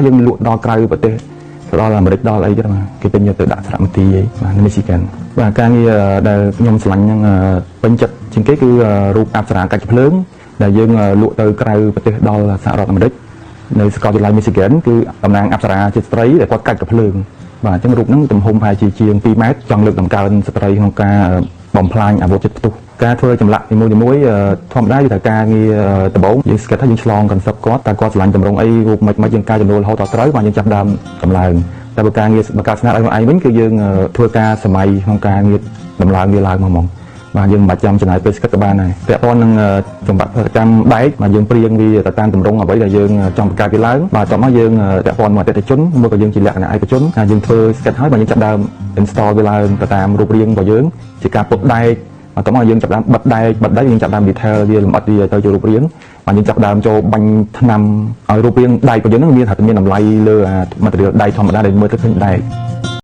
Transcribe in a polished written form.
យើងលក់ដល់ក្រៅប្រទេសដល់អាមេរិកដល់អីចឹងគេពេញយកទៅដាក់សារមន្ទីរបាទនៅមីស៊ីហ្គនបាទការងារដែលខ្ញុំឆ្លាញ់ហ្នឹងពេញចិត្តជាងគេគឺរូបអប្សរាកាច់ភ្លើងដែលយើងលក់ទៅក្រៅប្រទេសដល់សហរដ្ឋអាមេរិកនៅសាកលវិទ្យាល័យមីស៊ីហ្គនគឺតំណាងអប្សរាជាស្ត្រីដែលគាត់កាច់កាច់ភ្លើងបាទអញ្ចឹងរូបហ្នឹងទំហំប្រហែលជាជាង2ម៉ែត្រចង់លើកតម្កើងស្ត្រីក្នុងការបំផ្លាញអាវុធចិត្តផ្ទុះការធ្វើចម្លាក់នីមួយៗធម្មតាគឺថាការងារដំបូងយើងស្គាល់ថាយើងឆ្លងកនសឹបគាត់តែគាត់ឆ្លាញ់តម្រង់អីរូបមិនយើងការចំនួនរហូតដល់ត្រូវបាទយើងចាប់ដើមចម្លើងតែបើការងារបើការស្នាដៃខ្លួនឯងវិញគឺយើងធ្វើការសម័យក្នុងការងារដំឡើងវាឡើងមកបាទយើងមិនបាច់ចាំចំណាយពេលស្គិតក៏បានដែរពាក់ព័ន្ធនឹងចម្បាក់ផលិតកម្មដែកបាទយើងព្រៀងវាទៅតាមទម្រង់អ្វីដែលយើងចង់បង្កើតវាឡើងបាទតោះមកយើងពាក់ព័ន្ធមកអតិថិជនមួយក៏យើងជាលក្ខណៈឯកជនយើងធ្វើស្គិតហើយបាទយើងចាប់ដើម install វាឡើងទៅតាមរូបរាងរបស់យើងជាការពុតដែកបាទតោះមកយើងចាប់ដើមបិទដែកយើងចាប់ដើម detail វាលម្អិតវាទៅជារូបរាងបាទយើងចាប់ដើមចូលបាញ់ថ្នាំឲ្យរូបរាងដែករបស់យើងនឹងមានថាមានតម្លៃលើ material ដែកធម្មតាដែលមើលទៅឃើញដែក